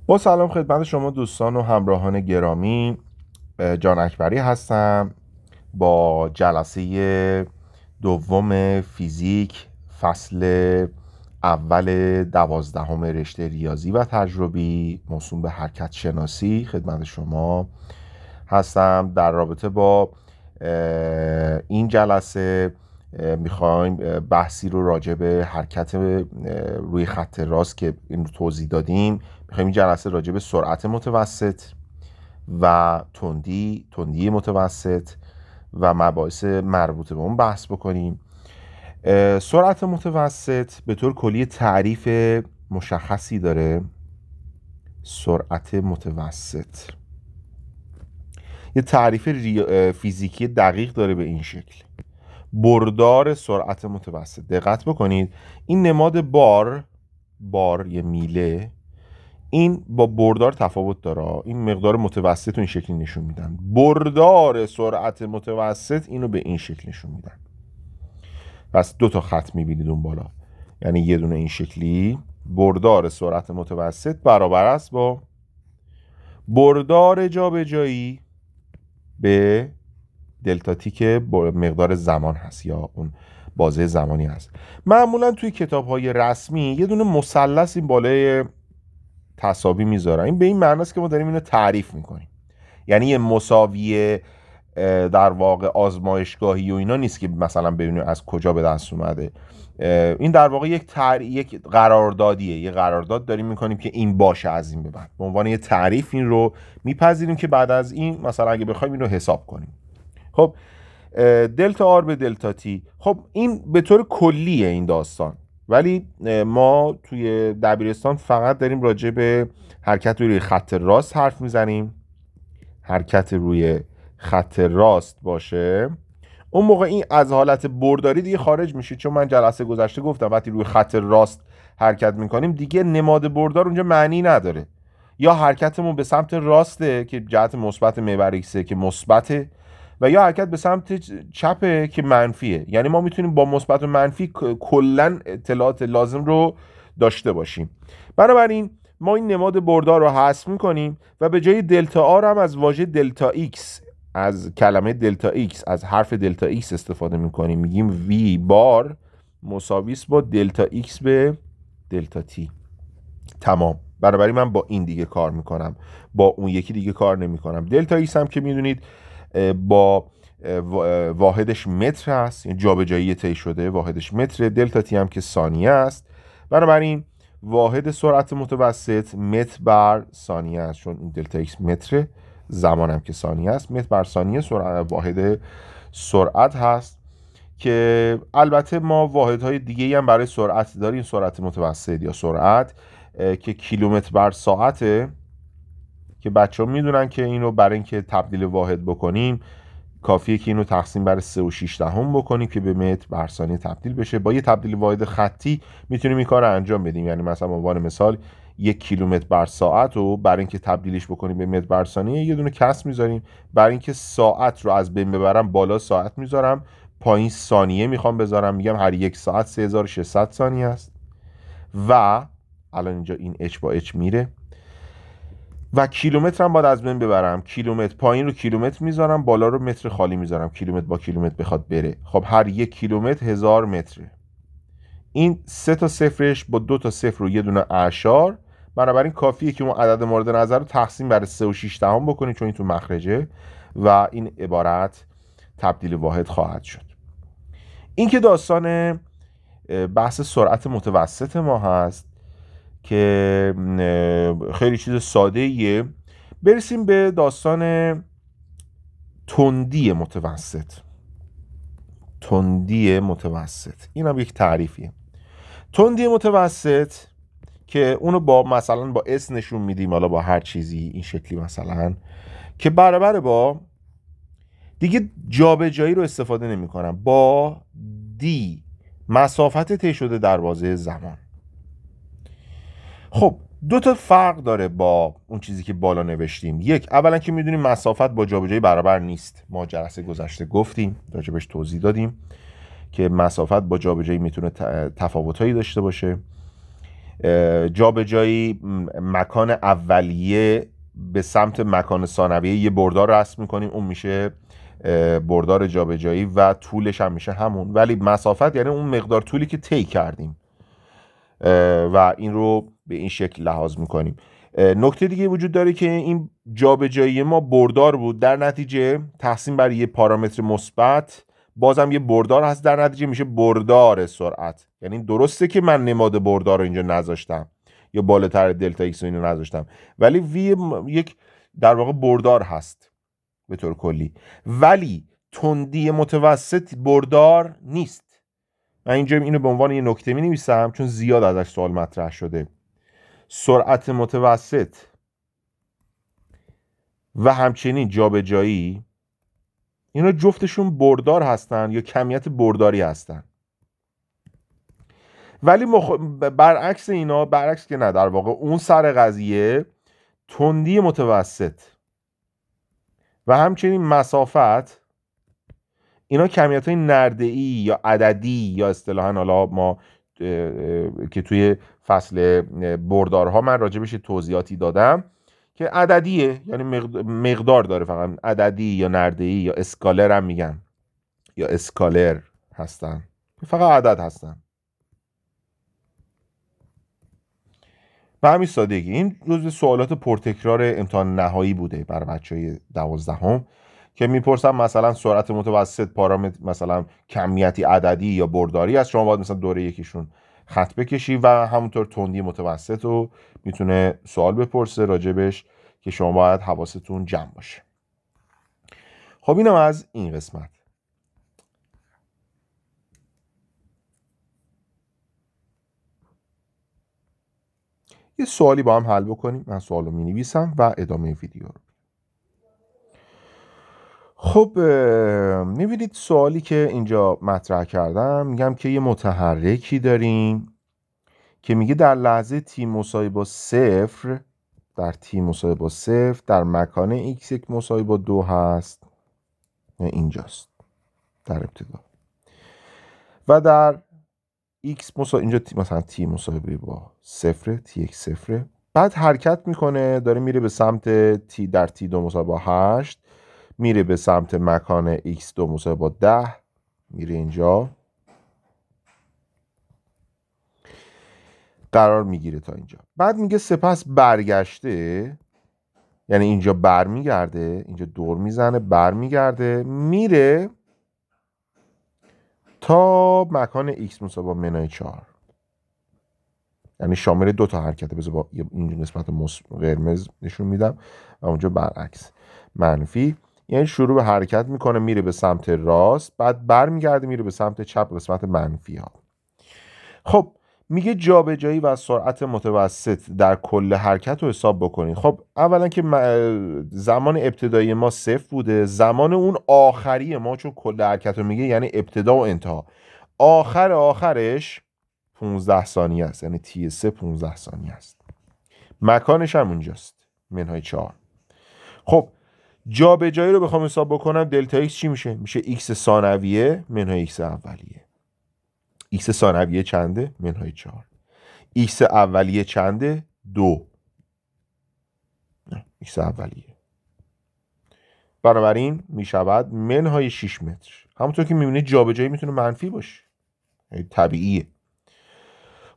با سلام خدمت شما دوستان و همراهان گرامی. جان اکبری هستم با جلسه دوم فیزیک فصل اول 12 رشته ریاضی و تجربی موسوم به حرکت شناسی خدمت شما هستم. در رابطه با این جلسه میخوایم بحثی رو راجع به حرکت روی خط راست که این رو توضیح دادیم، میخوایم این جلسه راجع به سرعت متوسط و تندی متوسط و مباحث مربوط به اون بحث بکنیم. سرعت متوسط به طور کلی تعریف مشخصی داره. سرعت متوسط یه تعریف فیزیکی دقیق داره به این شکل: بردار سرعت متوسط. دقت بکنید این نماد بار یه میله، این با بردار تفاوت داره. این مقدار متوسط رو این شکلی نشون میدن. بردار سرعت متوسط اینو به این شکل نشون میدن. پس دو تا خط میبینید اون بالا، یعنی یه دونه این شکلی بردار سرعت متوسط برابر است با بردار جابجایی به دلتا تی که مقدار زمان هست یا اون بازه زمانی هست. معمولا توی کتاب‌های رسمی یه دونه مثلث این بالای تساوی میذارن. این به این معنی است که ما داریم اینو تعریف میکنیم، یعنی یه مساویه در واقع آزمایشگاهی و اینا نیست که مثلا ببینیم از کجا به دست اومده. این در واقع یک قراردادیه، یه قرارداد داریم میکنیم که این باشه از این به بعد. به عنوان یه تعریف این رو میپذیریم که بعد از این مثلا اگه بخوایم این رو حساب کنیم. خب دلتا آر به دلتا تی، خب این به طور کلیه این داستان، ولی ما توی دبیرستان فقط داریم راجع به حرکت روی خط راست حرف میزنیم. حرکت روی خط راست باشه اون موقع این از حالت برداری دیگه خارج میشه، چون من جلسه گذشته گفتم وقتی روی خط راست حرکت میکنیم دیگه نماد بردار اونجا معنی نداره. یا حرکتمون به سمت راسته که جهت مثبت محور ایکسه که مثبته، و یا حرکت به سمت چپه که منفیه. یعنی ما میتونیم با مثبت و منفی کلا اطلاعات لازم رو داشته باشیم. بنابراین ما این نماد بردار رو حذف میکنیم و به جای دلتا آر هم از واژه دلتا ایکس، از کلمه دلتا ایکس، از حرف دلتا ایکس استفاده میکنیم. میگیم وی بار مساوی است با دلتا ایکس به دلتا تی. تمام. بنابراین من با این دیگه کار میکنم، با اون یکی دیگه کار نمیکنم. دلتا ایکس هم که میدونید با واحدش متر هست، یعنی جابجایی طی شده واحدش متر. دلتا تی هم که ثانیه است. بنابراین واحد سرعت متوسط متر بر ثانیه است، چون این دلتا ایکس متر، زمان هم که ثانیه است. متر بر ثانیه واحد سرعت هست که البته ما واحدهای دیگه هم برای سرعت داریم. سرعت متوسط یا سرعت که کیلومتر بر ساعته، که بچه ها میدونن که اینو برای اینکه تبدیل واحد بکنیم کافیه که اینو تقسیم بر 3.6 بکنیم که به متر بر ثانیه تبدیل بشه. با یه تبدیل واحد خطی میتونیم این کار رو انجام بدیم. یعنی مثلا به عنوان مثال 1 کیلومتر بر ساعت رو برای اینکه تبدیلش بکنیم به متر بر ثانیه یه دونه کسر میذاریم. برای اینکه ساعت رو از بین ببرم بالا ساعت میذارم، پایین ثانیه میخوام بذارم، میگم هر یک ساعت 3600 ثانیه است. و الان اینجا این اچ با اچ میره و کیلومتر هم باید از بین ببرم. کیلومتر پایین رو کیلومتر میذارم، بالا رو متر خالی میذارم. کیلومتر با کیلومتر بخواد بره، خب هر 1 کیلومتر 1000 متره. این 3 تا صفرش با 2 تا صفر و یه دونه اعشار. بنابراین کافیه که اون عدد مورد نظر رو تقسیم بر 3.6 بکنید چون این تو مخرجه و این عبارت تبدیل واحد خواهد شد. این که داستان بحث سرعت متوسط ما هست که خیلی چیز ساده ایه. برسیم به داستان تندی متوسط. تندی متوسط این هم یک تعریفیه. تندی متوسط که اونو با مثلا با اس نشون میدیم، حالا با هر چیزی این شکلی مثلا، که برابر با دیگه جابجایی رو استفاده نمی کنم، با دی مسافت طی شده در بازه زمان. خب دو تا فرق داره با اون چیزی که بالا نوشتیم. یک، اولا که میدونیم مسافت با جابجایی برابر نیست. ما جلسه گذشته گفتیم، راجبش توضیح دادیم که مسافت با جابجایی میتونه تفاوتایی داشته باشه. جابجایی مکان اولیه به سمت مکان ثانویه یه بردار رسم میکنیم، اون میشه بردار جابجایی و طولش هم میشه همون، ولی مسافت یعنی اون مقدار طولی که طی کردیم و این رو به این شکل لحاظ میکنیم. نکته دیگه وجود داره که این جابجایی ما بردار بود، در نتیجه تقسیم بر یه پارامتر مثبت بازم یه بردار هست، در نتیجه میشه بردار سرعت. یعنی درسته که من نماد بردار رو اینجا نذاشتم یا بالاتر دلتا ایکس رو اینو نذاشتم، ولی وی یک در واقع بردار هست به طور کلی، ولی تندی متوسط بردار نیست. من اینجا اینو به عنوان یه نکته می نویسم چون زیاد ازش سوال مطرح شده. سرعت متوسط و همچنین جابجایی اینا جفتشون بردار هستن یا کمیت برداری هستن، ولی برعکس اینا، برعکس که نه، در واقع اون سر قضیه تندی متوسط و همچنین مسافت اینا کمیت های نرده‌ای یا عددی یا اصطلاحاً حالا ما که توی فصل بردارها من راجبش توضیحاتی دادم که عددیه، یعنی مقدار داره، فقط عددی یا نرده‌ای یا اسکالر هم میگن یا اسکالر هستن، فقط عدد هستن. به همین سادگی این جزو سوالات پرتکرار امتحان نهایی بوده برای بچهای 12 که میپرسن مثلا سرعت متوسط پارامتر مثلا کمیتی عددی یا برداری است، شما باید مثلا دوره یکیشون خط بکشی و همونطور تندی متوسط رو میتونه سوال بپرسه راجبش که شما باید حواستون جمع باشه. خب اینم از این قسمت. یه سوالی با هم حل بکنیم. من سوال رو مینویسم و ادامه ویدیو رو. خب میبینید سوالی که اینجا مطرح کردم، میگم که یه متحرکی داریم که میگه در لحظه t مساوی با 0 در t مساوی با 0 در مکان x1 مساوی با 2 هست، اینجاست در ابتدا، و در x مساوی اینجا مثلا t مساوی با 0 t1 0، بعد حرکت میکنه داره میره به سمت t در t2 مساوی با 8 میره به سمت مکان x2 مساوی با 10 میره اینجا قرار میگیره تا اینجا. بعد میگه سپس برگشته، یعنی اینجا برمیگرده، اینجا دور میزنه برمیگرده میره تا مکان x مساوی با منهای 4، یعنی شامل 2 تا حرکته. بذار با اینجا نسبت قرمز نشون میدم و اونجا برعکس منفی، یعنی شروع به حرکت میکنه میره به سمت راست، بعد برمیگرده میره به سمت چپ قسمت منفی ها. خب میگه جابجایی و سرعت متوسط در کل حرکت رو حساب بکنید. خب اولا که زمان ابتدایی ما 0 بوده، زمان اون آخری ما چون کل حرکت رو میگه یعنی ابتدا و انتها، آخرش 15 ثانیه است، یعنی t3 15 ثانیه است، مکانش هم اونجاست منهای 4. خب جابجایی رو بخوام حساب بکنم دلتا x چی میشه؟ میشه x ثانویه منهای x اولیه. x ثانویه چنده؟ منهای 4. x اولیه چنده؟ 2. x اولیه. بنابراین میشود منهای 6 متر. همونطور که میبینید جابجایی میتونه منفی باشه، طبیعیه.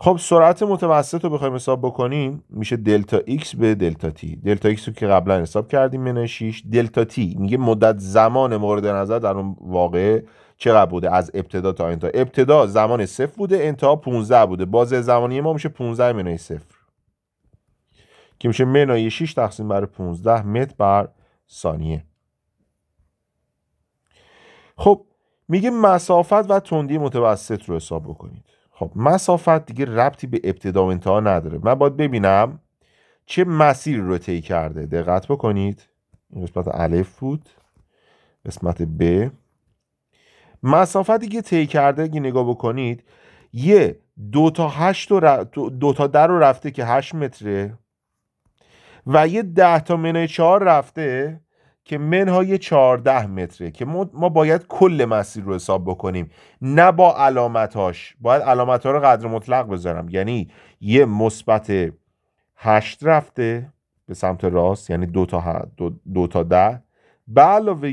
خب سرعت متوسط رو بخوایم حساب بکنیم میشه دلتا x به دلتا t. دلتا x رو که قبلا حساب کردیم منهای 6، دلتا t میگه مدت زمان مورد نظر در اون واقعه چقدر بوده از ابتدا تا انتها. ابتدا زمان 0 بوده، انتها 15 بوده، بازه زمانی ما میشه 15 منهای 0 که میشه منهای 6 تقسیم بر 15 متر بر ثانیه. خب میگه مسافت و تندی متوسط رو حساب بکنید. خب مسافت دیگه ربطی به ابتدا و انتها نداره، من باید ببینم چه مسیر رو طی کرده. دقت بکنید این قسمت الف بود، قسمت ب. مسافتی که طی کرده اگه نگاه بکنید یه 2 تا در رو رفته که 8 متره و یه 10 تا منهای 4 رفته که منهای 14 متره که ما باید کل مسیر رو حساب بکنیم، نه با علامتاش. باید علامتها رو قدر مطلق بذارم، یعنی یه مثبت 8 رفته به سمت راست، یعنی 2 تا 10 به علاوه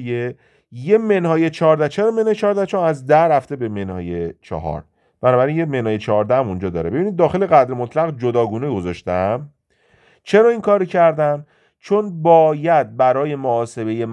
یه منهای 14. چرا منهای 14؟ چون از 10 رفته به منهای 4، بنابراین یه منهای 14 هم اونجا داره. ببینید داخل قدر مطلق جداگونه گذاشتم. چرا این کار کردم؟ چون باید برای محاسبه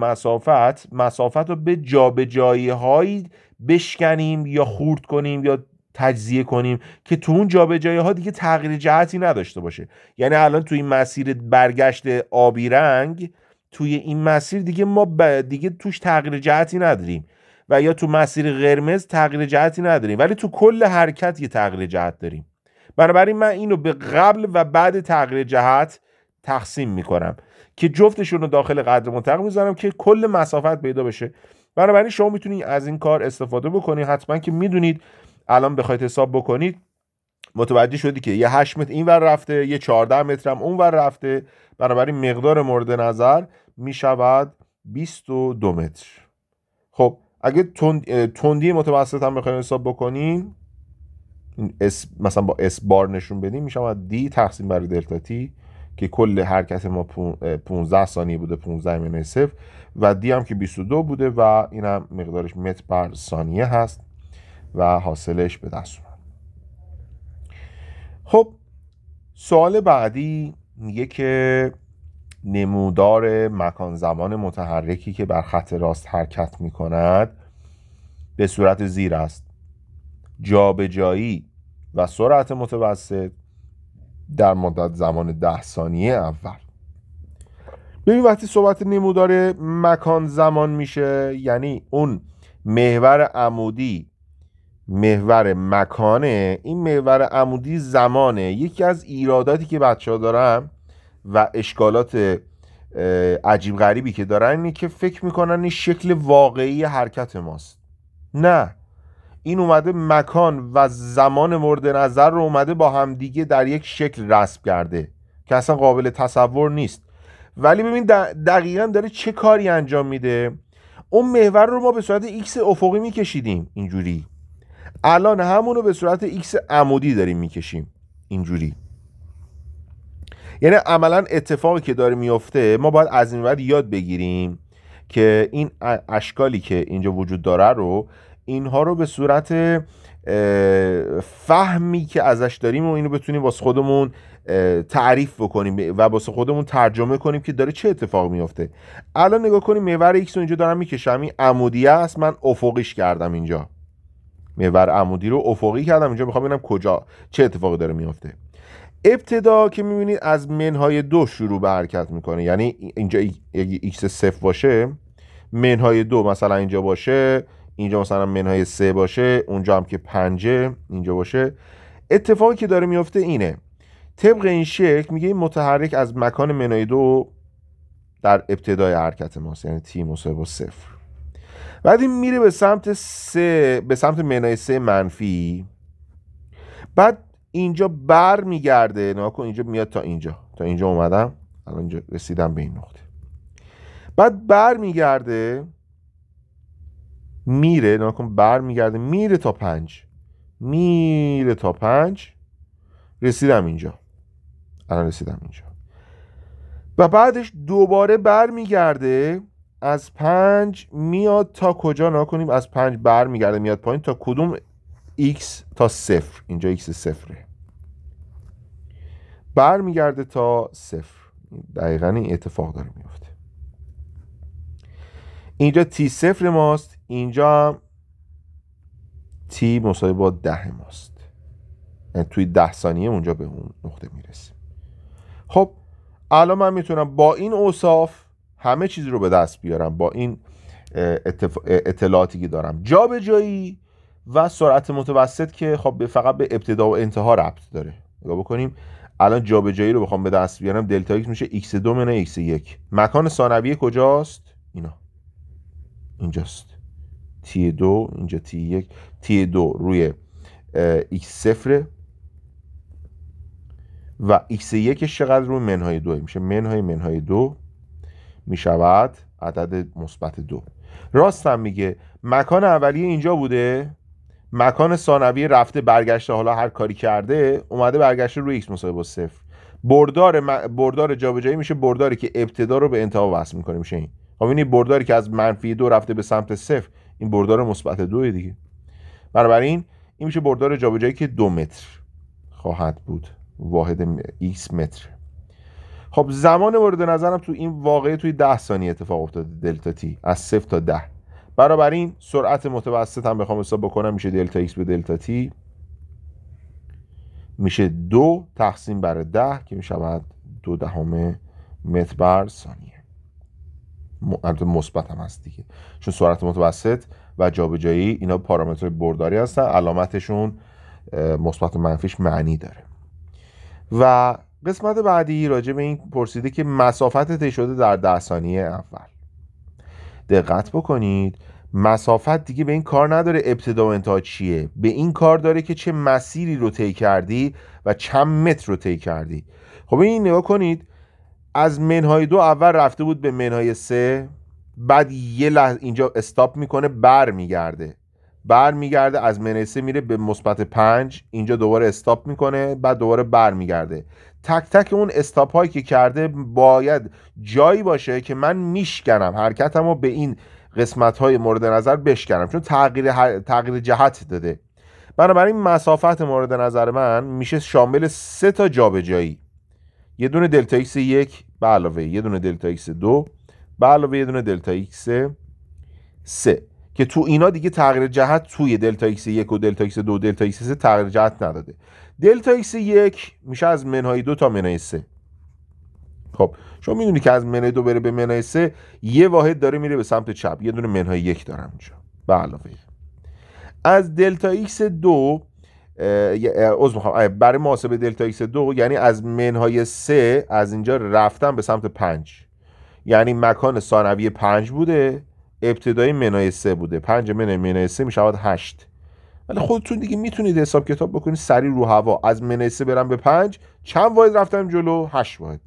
مسافت رو به جابجایی هایی بشکنیم یا خورد کنیم یا تجزیه کنیم که تو اون جابجایی ها دیگه تغییر جهتی نداشته باشه. یعنی الان توی این مسیر برگشت آبی رنگ، توی این مسیر دیگه ما دیگه توش تغییر جهتی نداریم، و یا تو مسیر قرمز تغییر جهتی نداریم، ولی تو کل حرکت یه تغییر جهت داریم. بنابراین من اینو به قبل و بعد تغییر جهت تقسیم میکنم که جفتشون رو داخل قدر مطلق میذارم که کل مسافت پیدا بشه. بنابراین شما میتونید از این کار استفاده بکنید. حتما که میدونید الان بخواید حساب بکنید متوجه شدی که یه 8 متر این ور رفته، یه 14 متر هم اون ور رفته، بنابراین مقدار مورد نظر میشود 22 متر. خب اگه تندی متوسط هم بخواید حساب بکنیم، مثلا با اس بار نشون بدیم، میشود دی تقسیم بر دلتا تی که کل حرکت ما 15 ثانیه بوده، 15-0 و دی هم که 22 بوده و این هم مقدارش متر بر ثانیه هست و حاصلش به دست اومد. خب سوال بعدی میگه که نمودار مکان زمان متحرکی که بر خط راست حرکت میکند به صورت زیر است: جابجایی و سرعت متوسط در مدت زمان 10 ثانیه اول. ببین وقتی صحبت نمودار مکان زمان میشه، یعنی اون محور عمودی محور مکانه، این محور عمودی زمانه. یکی از ایراداتی که بچه‌ها دارن و اشکالات عجیب غریبی که دارن اینه که فکر میکنن این شکل واقعی حرکت ماست. نه، این اومده مکان و زمان مورد نظر رو اومده با همدیگه در یک شکل رسم کرده که اصلا قابل تصور نیست. ولی ببین دقیقا داره چه کاری انجام میده. اون محور رو ما به صورت ایکس افقی میکشیدیم اینجوری، الان همونو به صورت ایکس عمودی داریم میکشیم اینجوری. یعنی عملا اتفاقی که داره میفته ما باید از این بعد یاد بگیریم که این اشکالی که اینجا وجود داره رو، اینها رو به صورت فهمی که ازش داریم و اینو بتونیم واسه خودمون تعریف بکنیم و واسه خودمون ترجمه کنیم که داره چه اتفاق میفته. الان نگاه کنیم محور ایکس رو اینجا دارم میکشم، این عمودی است، من افقیش کردم اینجا، محور عمودی رو افقی کردم اینجا، میخوام ببینم کجا چه اتفاقی داره میفته. ابتدا که میبینید از منهای 2 شروع به حرکت میکنه، یعنی اینجا اگه ایکس 0 باشه، منهای 2 مثلا اینجا باشه، اینجا مثلا منهای 3 باشه، اونجا هم که 5 اینجا باشه. اتفاقی که داره میفته اینه، طبق این شکل میگه این متحرک از مکان منهای 2 در ابتدای حرکت ماست، یعنی تی مساوی با 0. بعد این میره به سمت 3، به سمت منهای 3 منفی. بعد اینجا بر میگرده، ناکن اینجا میاد تا اینجا اومدم، الان اینجا رسیدم به این نقطه. بعد بر میگرده میره، ناکن بر میگرده میره تا 5 رسیدم اینجا، الان رسیدم اینجا. و بعدش دوباره بر میگرده از 5 میاد تا کجا؟ ناکنیم از 5 بر میگرده میاد پایین تا کدوم؟ x تا 0. اینجا x 0 بر میگرده تا 0. دقیقا این اتفاق داره میفته. اینجا t 0 ماست، اینجا هم t مساوی با 10 ماست، یعنی توی 10 ثانیه اونجا به اون نقطه میرسه. خب الان من میتونم با این اوصاف همه چیز رو به دست بیارم، با این اطلاعاتی که دارم. جابجایی و سرعت متوسط که خب فقط به ابتدا و انتها ربط داره. نگاه بکنیم الان جابجایی رو بخوام به دست بیارم، دلتا ایکس میشه x2 منهای x1. مکان ثانویه کجاست؟ اینا اینجاست، t2 اینجا t1، t2 روی x0 و x1 چقدر روی منهای 2 میشه، منهای 2 میشود عدد مثبت 2. راستم میگه مکان اولیه اینجا بوده، مکان ثانویه رفته برگشته، حالا هر کاری کرده اومده برگشته روی x مساوی با 0. بردار جابجایی میشه برداری که ابتدا رو به انتها وصل میکنه، میشه این. خب این برداری که از -2 رفته به سمت 0، این بردار مثبت 2 دیگه. بنابراین این میشه بردار جابجایی که 2 متر خواهد بود، واحد x متر. خب زمان مورد نظرم تو این واقعه توی 10 ثانیه اتفاق افتاده، دلتا تی از 0 تا 10. بنابراین سرعت متوسط هم بخوام حساب بکنم میشه دلتا x به دلتا تی میشه 2 تقسیم بر 10 که میشود 0.2 متر بر ثانیه. مثبت هم هست دیگه، چون سرعت متوسط و جابجایی اینا پارامتر برداری هستن، علامتشون مثبت و منفیش معنی داره. و قسمت بعدی راجع به این پرسیده که مسافت طی شده در 10 ثانیه اول. دقت بکنید مسافت دیگه به این کار نداره ابتدا و انتها چیه، به این کار داره که چه مسیری رو طی کردی و چند متر رو طی کردی. خب این نگاه کنید از منهای 2 اول رفته بود به منهای 3، بعد یه لحظه اینجا استاپ میکنه، برمیگرده از منهای 3 میره به مثبت 5، اینجا دوباره استاپ میکنه، بعد دوباره برمیگرده. تک تک اون استاپ هایی که کرده باید جایی باشه که من میشکنم حرکتمو به این قسمت های مورد نظر بشکنم، چون تغییر جهت داده. بنابراین مسافت مورد نظر من میشه شامل 3 تا جابجایی، یه دونه دلتا x 1 به علاوه یه دونه دلتا x 2 به علاوه یه دونه دلتا x 3 که تو اینا دیگه تغییر جهت توی دلتا x 1 و دلتا x 2 و دلتا x 3 تغییر جهت نداده. دلتا x 1 میشه از منهای 2 تا منهای 3. خب شما میدونی که از منهای 2 بره به منهای 3 یه واحد داره میره به سمت چپ، یه دونه منهای 1 دارم اینجا به علاوه. از دلتا x 2 برای محاسبه دلتا x 2 یعنی از منهای 3 از اینجا رفتم به سمت 5، یعنی مکان ثانویه 5 بوده، ابتدایی منهای 3 بوده، 5 منهای 3 میشود 8. ولی خودتون دیگه میتونید حساب کتاب بکنید سریع رو هوا، از منهای 3 برم به 5 چند واحد رفتم جلو؟ 8 واحد.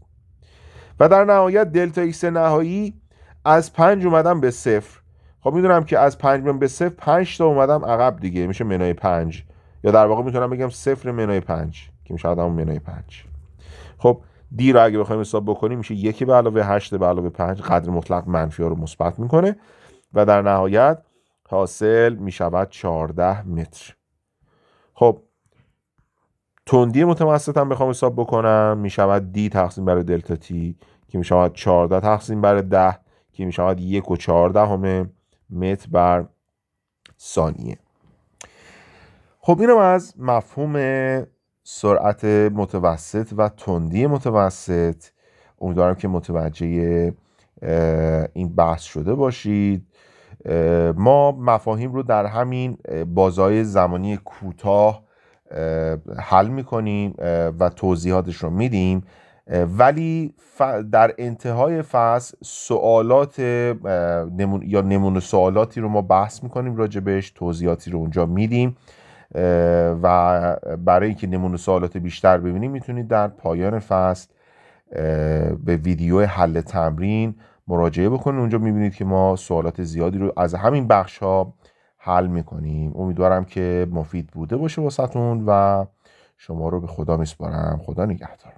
و در نهایت دلتا x نهایی از 5 اومدم به 0. خب میدونم که از 5 به 0 5 تا اومدم عقب دیگه، میشه منهای 5، یا در واقع میتونم بگم 0 منهای 5 که میشه همون منهای 5. خب دی رو اگه بخوایم حساب بکنیم میشه 1 به علاوه 8 به علاوه 5 قدر مطلق منفی ها رو مثبت میکنه و در نهایت حاصل میشود 14 متر. خب تندی متوسط هم بخوام حساب بکنم میشود دی تقسیم بر دلتا تی که میشود 14 تقسیم بر 10 که میشود 1.14 متر بر ثانیه. خب اینم از مفهوم سرعت متوسط و تندی متوسط. امیدوارم که متوجه این بحث شده باشید. ما مفاهیم رو در همین بازهای زمانی کوتاه حل میکنیم و توضیحاتش رو میدیم، ولی در انتهای فصل سوالات یا نمونه سوالاتی رو ما بحث میکنیم راجبش، توضیحاتی رو اونجا میدیم و برای اینکه نمونه سوالات بیشتر ببینیم میتونید در پایان فصل به ویدیو حل تمرین مراجعه بکنید. اونجا میبینید که ما سوالات زیادی رو از همین بخش ها حل میکنیم. امیدوارم که مفید بوده باشه واسهتون و شما رو به خدا میسپارم. خدا نگهدار.